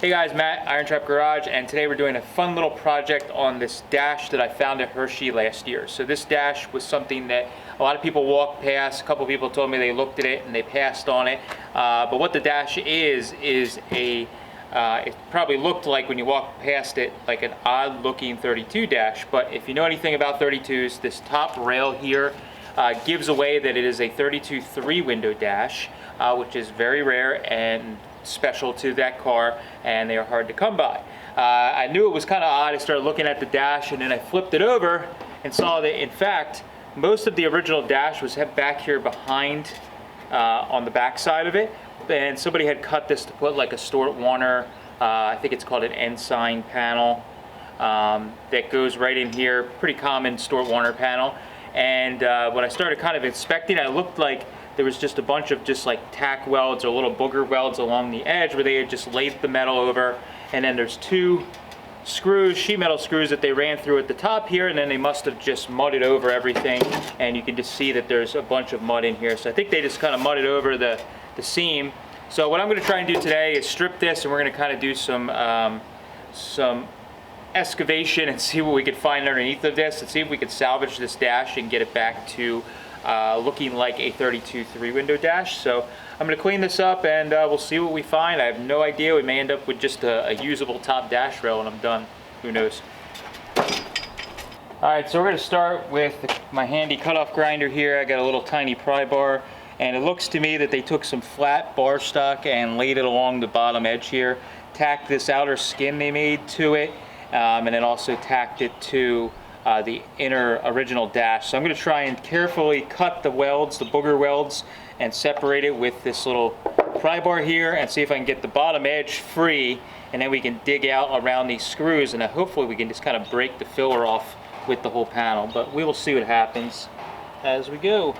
Hey guys, Matt, IronTrap Garage, and today we're doing a fun little project on this dash that I found at Hershey last year. So this dash was something that a lot of people walked past. A couple people told me they looked at it and they passed on it. But what the dash is a, it probably looked like when you walked past it like an odd looking 32 dash. But if you know anything about 32s, this top rail here gives away that it is a 32 3-window dash, which is very rare and special to that car, and they are hard to come by. I knew it was kind of odd. I started looking at the dash and then I flipped it over and saw that in fact most of the original dash was back here behind on the back side of it, and somebody had cut this to put like a Stewart Warner, I think it's called an ensign panel, that goes right in here, pretty common Stewart Warner panel. And when I started kind of inspecting, it looked like there was just a bunch of just like tack welds or little booger welds along the edge where they had just laid the metal over, and then there's two screws, sheet metal screws, that they ran through at the top here, and then they must have just mudded over everything, and you can just see that there's a bunch of mud in here. So I think they just kind of mudded over the seam. So what I'm going to try and do today is strip this, and we're going to kind of do some excavation and see what we could find underneath of this, and see if we could salvage this dash and get it back to looking like a 32 3-window dash. So I'm going to clean this up and we'll see what we find. I have no idea. We may end up with just a usable top dash rail when I'm done. Who knows? Alright, so we're going to start with my handy cutoff grinder here. I got a little tiny pry bar, and it looks to me that they took some flat bar stock and laid it along the bottom edge here, tacked this outer skin they made to it, and then also tacked it to the inner original dash. So I'm going to try and carefully cut the welds, the booger welds, and separate it with this little pry bar here, and see if I can get the bottom edge free, and then we can dig out around these screws, and then hopefully we can just kind of break the filler off with the whole panel. But we will see what happens as we go.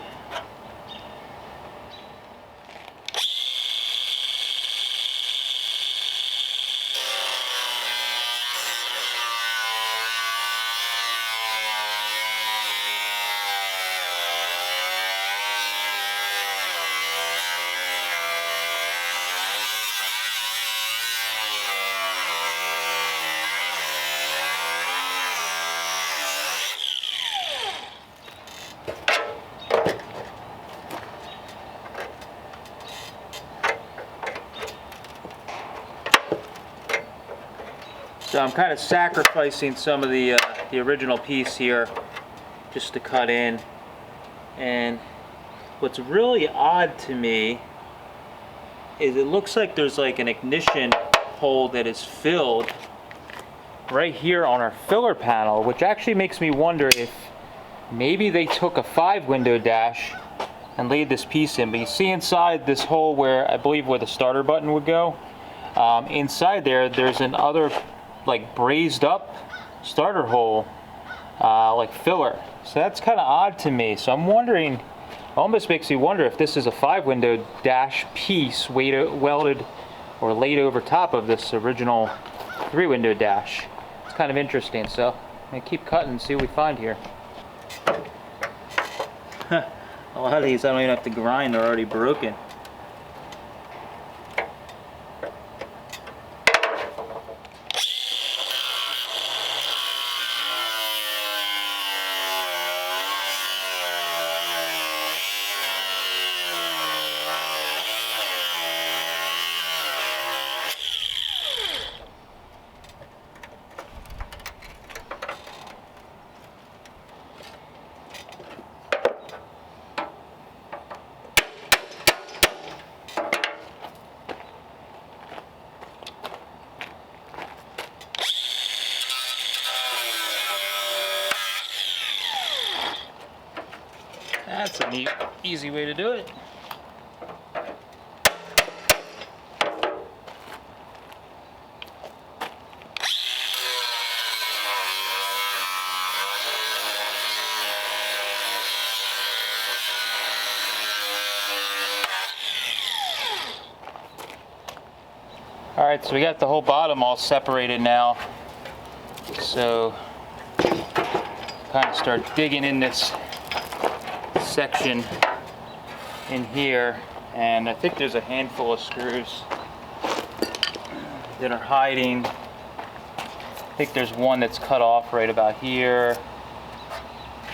So I'm kind of sacrificing some of the original piece here just to cut in. And what's really odd to me is it looks like there's like an ignition hole that is filled right here on our filler panel, which actually makes me wonder if maybe they took a 5-window dash and laid this piece in. But you see inside this hole where I believe where the starter button would go, inside there's an other like brazed up starter hole, like filler. So that's kind of odd to me. So I'm wondering, almost makes me wonder if this is a 5-window dash piece welded or laid over top of this original 3-window dash. It's kind of interesting. So I'm gonna keep cutting and see what we find here. A lot of these I don't even have to grind, they're already broken. That's a neat, easy way to do it. Alright, so we got the whole bottom all separated now. So kind of start digging in this section in here, and I think there's a handful of screws. that are hiding. I think there's one that's cut off right about here.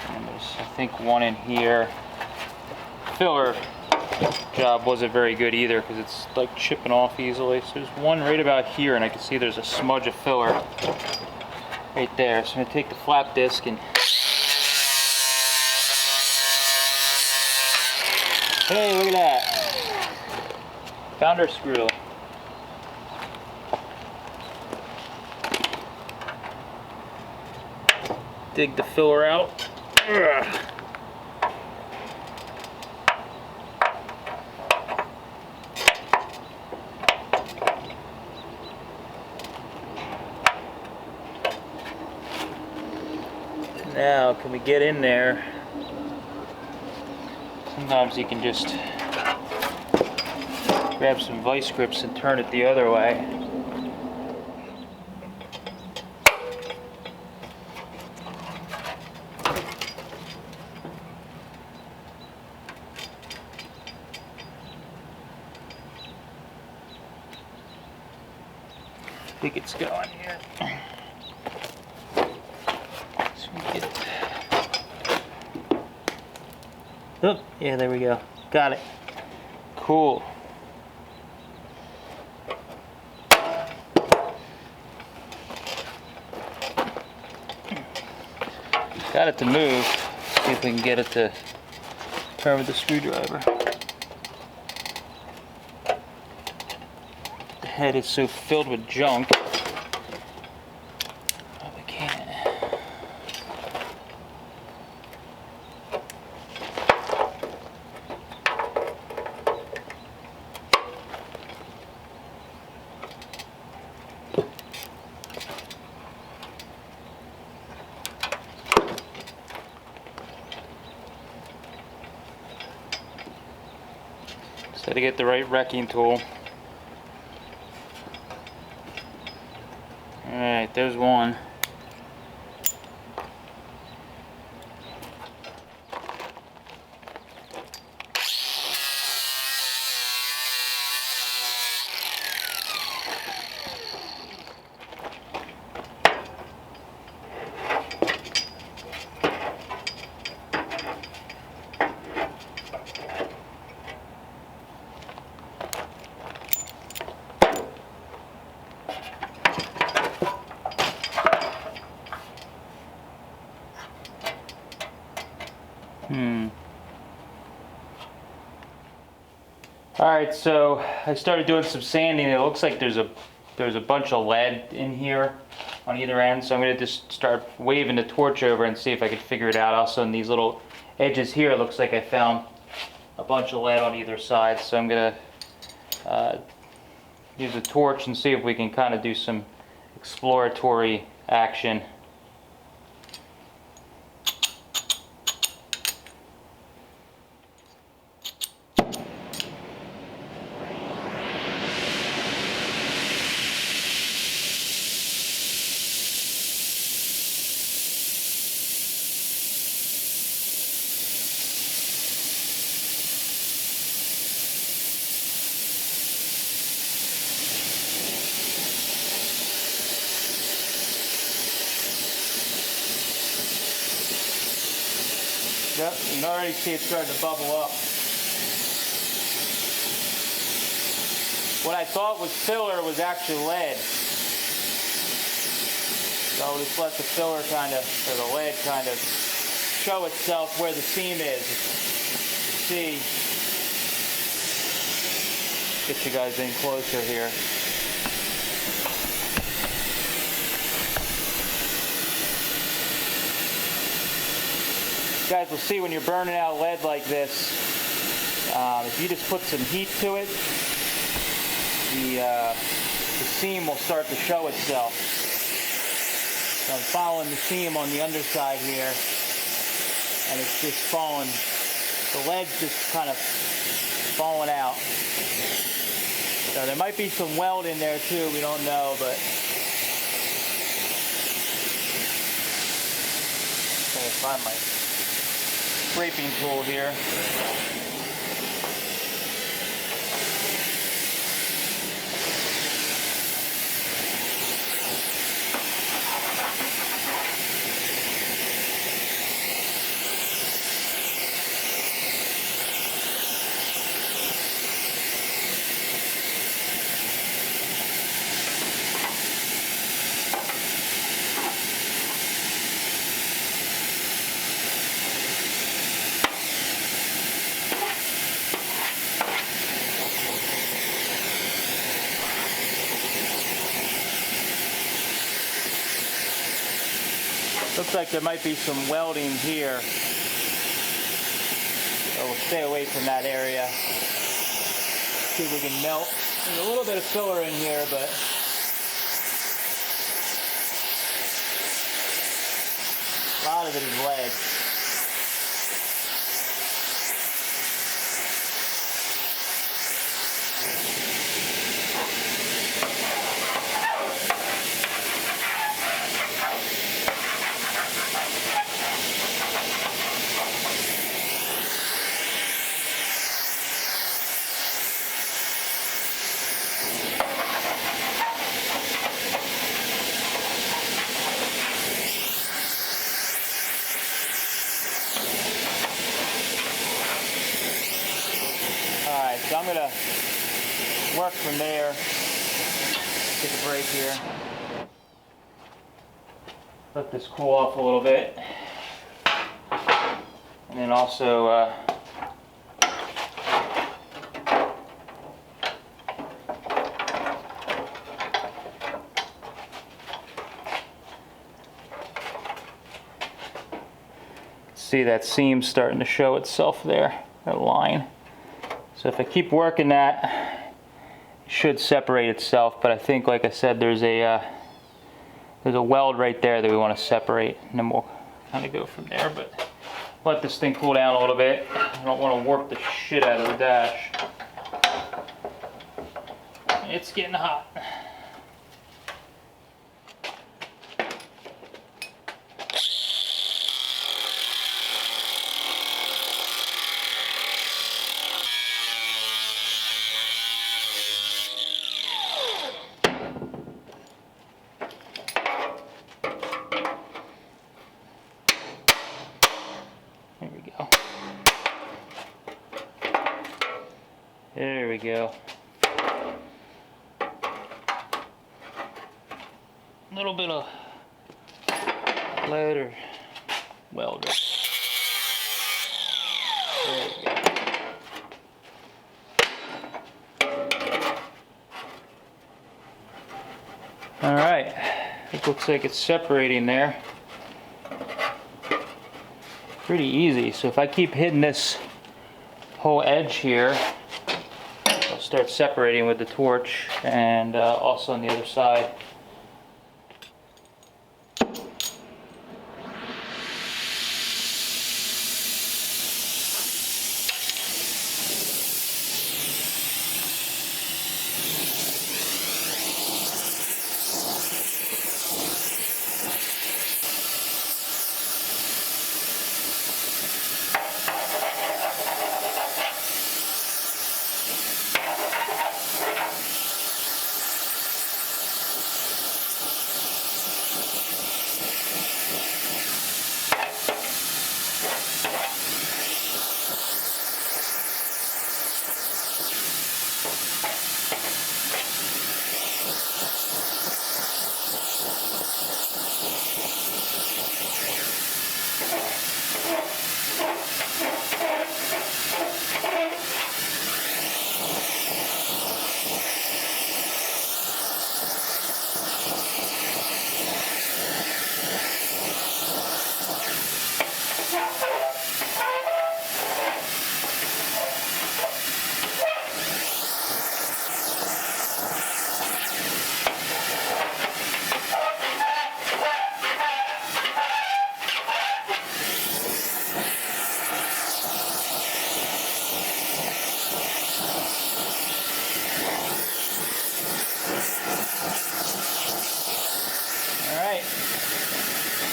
And there's, I think, one in here. Filler job wasn't very good either because it's like chipping off easily. So there's one right about here, and I can see there's a smudge of filler right there. So I'm going to take the flap disc and... Hey, look at that. Found our screw. Dig the filler out. Ugh. Now, can we get in there? Sometimes you can just grab some vice grips and turn it the other way. I think it's going here. So we get it. Oh, yeah, there we go. Got it. Cool. Got it to move. See if we can get it to turn with the screwdriver. The head is so filled with junk. Oh, we can't. So to get the right wrecking tool. Alright, there's one. Alright, so I started doing some sanding. It looks like there's a bunch of lead in here on either end, so I'm going to just start waving the torch over and see if I can figure it out. Also, in these little edges here, it looks like I found a bunch of lead on either side, so I'm going to use a torch and see if we can kind of do some exploratory action. Yep, you can already see it starting to bubble up. What I thought was filler was actually lead. So I'll just let the filler kind of, or the lead kind of show itself where the seam is. See, get you guys in closer here. Guys will see when you're burning out lead like this, if you just put some heat to it, the seam will start to show itself. So I'm following the seam on the underside here, and it's just falling, the lead's just kind of falling out. So there might be some weld in there too, we don't know, but I'll find my scraping tool here. Looks like there might be some welding here. So we'll stay away from that area. See if we can melt. There's a little bit of filler in here, but a lot of it is lead. So I'm going to work from there. Take a break here. Let this cool off a little bit. And then also see that seam starting to show itself there, that line. So if I keep working that, it should separate itself, but I think, like I said, there's a weld right there that we want to separate, and then we'll kind of go from there. But let this thing cool down a little bit. I don't want to warp the shit out of the dash. It's getting hot. There we go. A little bit of lead or welder. There we go. All right, it looks like it's separating there. Pretty easy. So if I keep hitting this whole edge here, I'll start separating with the torch, and also on the other side.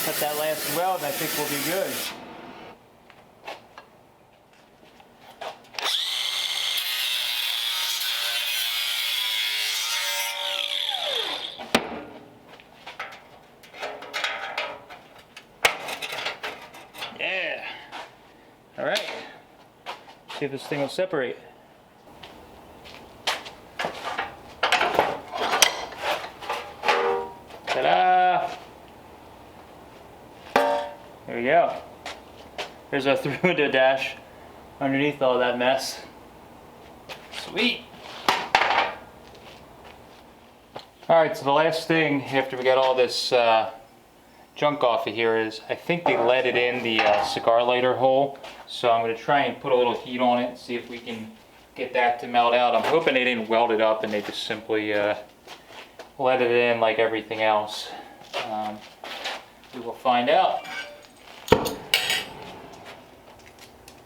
Cut that last weld, and I think we'll be good. Yeah. All right. See if this thing will separate. Ta-da! There we go. There's our through-window dash underneath all that mess. Sweet. Alright, so the last thing after we got all this junk off of here is, I think they let it in the cigar lighter hole. So I'm going to try and put a little heat on it and see if we can get that to melt out. I'm hoping they didn't weld it up and they just simply let it in like everything else. We will find out.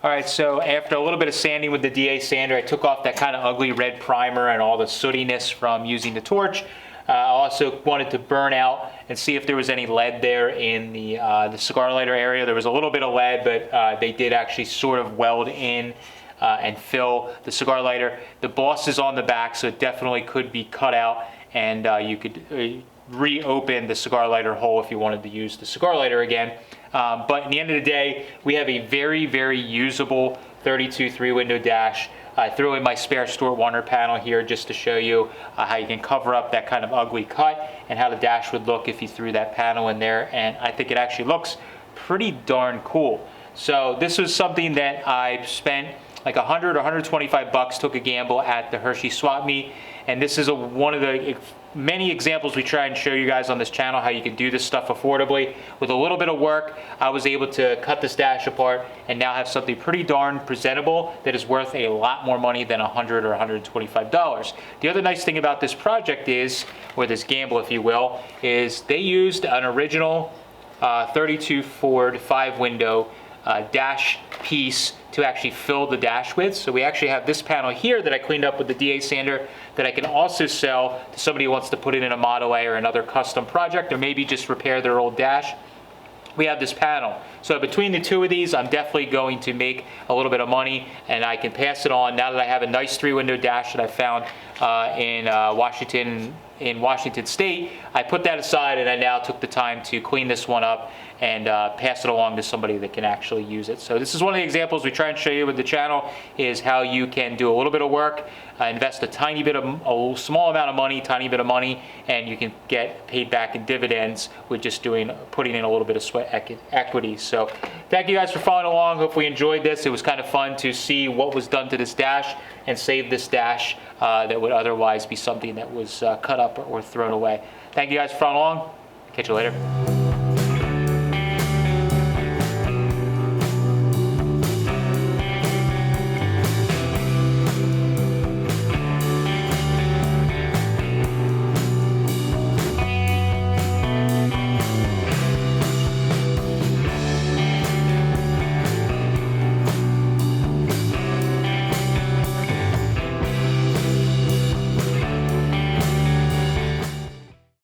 Alright, so after a little bit of sanding with the DA sander, I took off that kind of ugly red primer and all the sootiness from using the torch. I also wanted to burn out and see if there was any lead there in the cigar lighter area. There was a little bit of lead, but they did actually sort of weld in and fill the cigar lighter. The boss is on the back, so it definitely could be cut out, and you could reopen the cigar lighter hole if you wanted to use the cigar lighter again. But in the end of the day, we have a very, very usable 32 3-window dash. I threw in my spare Stewart Warner panel here just to show you how you can cover up that kind of ugly cut and how the dash would look if you threw that panel in there. And I think it actually looks pretty darn cool. So this was something that I spent like 100 or 125 bucks, took a gamble at the Hershey swap meet. And this is one of the many examples we try and show you guys on this channel how you can do this stuff affordably. With a little bit of work, I was able to cut this dash apart and now have something pretty darn presentable that is worth a lot more money than $100 or $125. The other nice thing about this project is, or this gamble if you will, is they used an original 32 Ford 5-window dash piece to actually fill the dash with. So we actually have this panel here that I cleaned up with the DA sander that I can also sell to somebody who wants to put it in a Model A or another custom project, or maybe just repair their old dash. We have this panel. So between the two of these, I'm definitely going to make a little bit of money, and I can pass it on now that I have a nice 3-window dash that I found in Washington State. I put that aside, and I now took the time to clean this one up and pass it along to somebody that can actually use it. So this is one of the examples we try and show you with the channel, is how you can do a little bit of work, invest a small amount of money, tiny bit of money, and you can get paid back in dividends with just putting in a little bit of sweat equity. So thank you guys for following along. Hopefully you enjoyed this. It was kind of fun to see what was done to this dash and save this dash that would otherwise be something that was cut up or thrown away. Thank you guys for following along. Catch you later.